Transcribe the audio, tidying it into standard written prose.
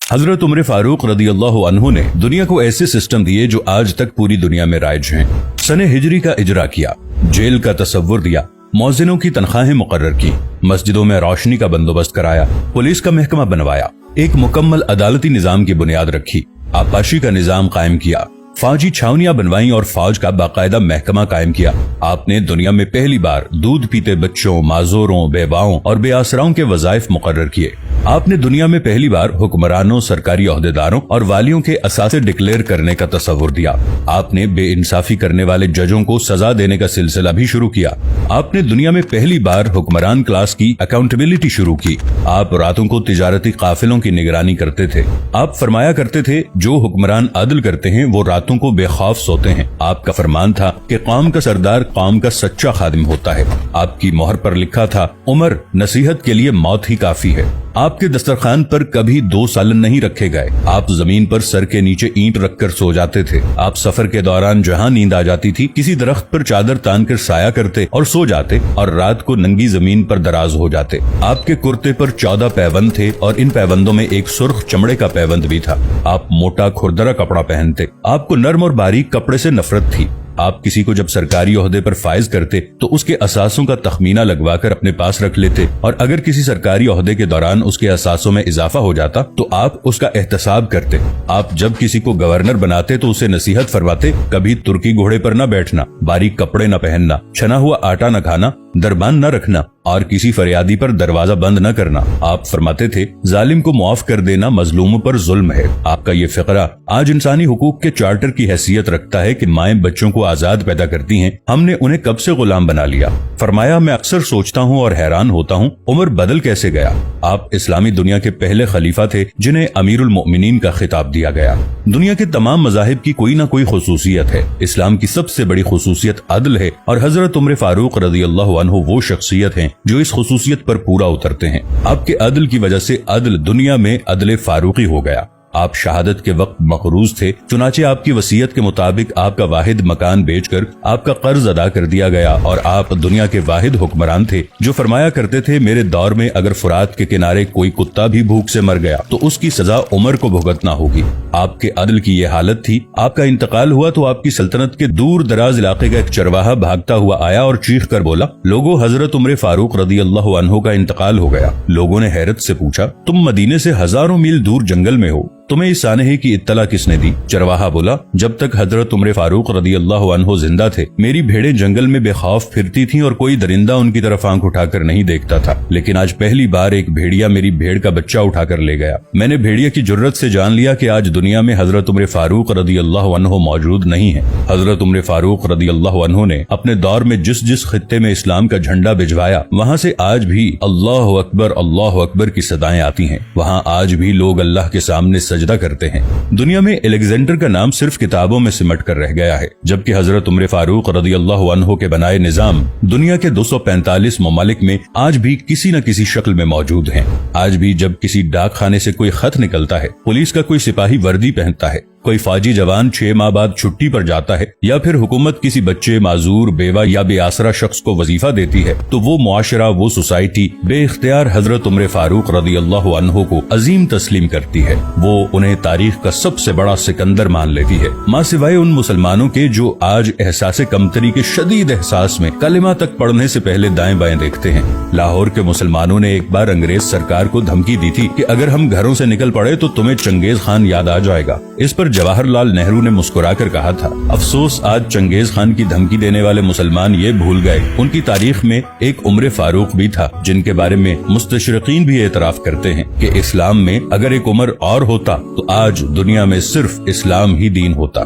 हजरत उमर फारूक रदियल्लाहु अन्हु ने दुनिया को ऐसे सिस्टम दिए जो आज तक पूरी दुनिया में राइज हैं। सने हिजरी का इजरा किया, जेल का तसव्वुर दिया, मौजिनों की तनख्वाहें मुकर्रर की, मस्जिदों में रोशनी का बंदोबस्त कराया, पुलिस का महकमा बनवाया, एक मुकम्मल अदालती निजाम की बुनियाद रखी, आबपाशी का निजाम कायम किया, फौजी छावनियां बनवाई और फौज का बाकायदा महकमा कायम किया। आपने दुनिया में पहली बार दूध पीते बच्चों, माजूरों, बेवाओं और बेआसराओं के वज़ाइफ मुकर्रर किए। आपने दुनिया में पहली बार हुक्मरानों, सरकारी ओहदेदारों और वालियों के असासे डिक्लेयर करने का तस्वुर दिया। आपने बेइंसाफी करने वाले जजों को सजा देने का सिलसिला भी शुरू किया। आपने दुनिया में पहली बार हुक्मरान क्लास की अकाउंटेबिलिटी शुरू की। आप रातों को तिजारती काफिलों की निगरानी करते थे। आप फरमाया करते थे, जो हुक्मरान अदल करते हैं वो रातों को बेखौफ सोते हैं। आपका फरमान था कि कौम का सरदार कौम का सच्चा खादिम होता है। आपकी मोहर पर लिखा था, उमर नसीहत के लिए मौत ही काफी है। आपके दस्तरखान पर कभी 2 सालन नहीं रखे गए। आप जमीन पर सर के नीचे ईंट रखकर सो जाते थे। आप सफर के दौरान जहां नींद आ जाती थी, किसी दरख्त पर चादर तान कर साया करते और सो जाते और रात को नंगी जमीन पर दराज हो जाते। आपके कुर्ते पर 14 पैबंद थे और इन पैबंदों में एक सुर्ख चमड़े का पैबंद भी था। आप मोटा खुरदरा कपड़ा पहनते। आपको नर्म और बारीक कपड़े से नफरत थी। आप किसी को जब सरकारी ओहदे पर फाइज करते तो उसके असासों का तखमीना लगवाकर अपने पास रख लेते और अगर किसी सरकारी ओहदे के दौरान उसके असासों में इजाफा हो जाता तो आप उसका एहतसाब करते। आप जब किसी को गवर्नर बनाते तो उसे नसीहत फरमाते, कभी तुर्की घोड़े पर न बैठना, बारीक कपड़े न पहनना, छना हुआ आटा न खाना, दरबान न रखना और किसी फरियादी पर दरवाजा बंद न करना। आप फरमाते थे, जालिम को मुआफ कर देना मजलूमों पर जुल्म है। आपका ये फिक्रा आज इंसानी हुकूक के चार्टर की हैसियत रखता है कि माएं बच्चों को आजाद पैदा करती हैं, हमने उन्हें कब से गुलाम बना लिया। फरमाया, मैं अक्सर सोचता हूँ और हैरान होता हूँ, उमर बदल कैसे गया। आप इस्लामी दुनिया के पहले खलीफा थे जिन्हें अमीरुल मोमिनीन का खिताब दिया गया। दुनिया के तमाम मज़ाहिब की कोई न कोई खुसूसियत है। इस्लाम की सबसे बड़ी खुसूसियत अदल है और हजरत उमर फारूक रदियल्लाहु अन्हु वो शख्सियत हैं जो इस खुसूसियत पर पूरा उतरते हैं। आपके अदल की वजह से अदल दुनिया में अदल फारूकी हो गया। आप शहादत के वक्त मकरूज थे, चुनाचे आपकी वसीयत के मुताबिक आपका वाहिद मकान बेचकर आपका कर्ज अदा कर दिया गया और आप दुनिया के वाहिद हुक्मरान थे जो फरमाया करते थे, मेरे दौर में अगर फुरात के किनारे कोई कुत्ता भी भूख से मर गया तो उसकी सजा उमर को भुगतना होगी। आपके अदल की ये हालत थी। आपका इंतकाल हुआ तो आपकी सल्तनत के दूर दराज इलाके का एक चरवाहा भागता हुआ आया और चीख कर बोला, लोगों, हजरत उमर फारूक रदियल्लाहु अन्हु का इंतकाल हो गया। लोगों ने हैरत से पूछा, तुम मदीने से हजारों मील दूर जंगल में हो, तुम्हें इस सानहे की इत्तला किसने दी। चरवाहा बोला, जब तक हजरत उमर फारूक रदियल्लाहु अन्हु जिंदा थे मेरी भेड़ें जंगल में बेखौफ फिरती थीं और कोई दरिंदा उनकी तरफ आंख उठाकर नहीं देखता था, लेकिन आज पहली बार एक भेड़िया मेरी भेड़ का बच्चा उठाकर ले गया। मैंने भेड़िया की जुर्रत से जान लिया कि आज दुनिया में हजरत उमर फारूक रदियल्लाहु अन्हु मौजूद नहीं है। हजरत उमर फारूक रदियल्लाहु अन्हु ने अपने दौर में जिस जिस खित्ते में इस्लाम का झंडा भिजवाया वहाँ से आज भी अल्लाहु अकबर की सदाएं आती हैं। वहाँ आज भी लोग अल्लाह के सामने सजदा करते हैं। दुनिया में अलेक्जेंडर का नाम सिर्फ किताबों में सिमट कर रह गया है, जबकि हजरत उमर फारूक रदियल्लाहु अन्हु के बनाए निजाम दुनिया के 245 ममालिक में आज भी किसी न किसी शक्ल में मौजूद हैं। आज भी जब किसी डाक खाने से कोई खत निकलता है, पुलिस का कोई सिपाही वर्दी पहनता है, कोई फौजी जवान 6 माह बाद छुट्टी पर जाता है या फिर हुकूमत किसी बच्चे, माजूर, बेवा या बेआसरा शख्स को वजीफा देती है तो वो मुआशरा, वो सोसाइटी बेइख्तियार हजरत उमर फारूक रदियल्लाहु अन्हु को अजीम तस्लीम करती है। वो उन्हें तारीख का सबसे बड़ा सिकंदर मान लेती है, मां सिवाय उन मुसलमानों के जो आज एहसास कमतरी के शदीद एहसास में कलिमा तक पढ़ने से पहले दाएं बाएं देखते हैं। लाहौर के मुसलमानों ने एक बार अंग्रेज सरकार को धमकी दी थी कि अगर हम घरों से निकल पड़े तो तुम्हें चंगेज खान याद आ जाएगा। इस पर जवाहरलाल नेहरू ने मुस्कुराकर कहा था, अफसोस आज चंगेज खान की धमकी देने वाले मुसलमान ये भूल गए उनकी तारीख में एक उमर फारूक भी था, जिनके बारे में मुस्तशरिकीन भी एतराफ करते हैं कि इस्लाम में अगर एक उमर और होता तो आज दुनिया में सिर्फ इस्लाम ही दीन होता।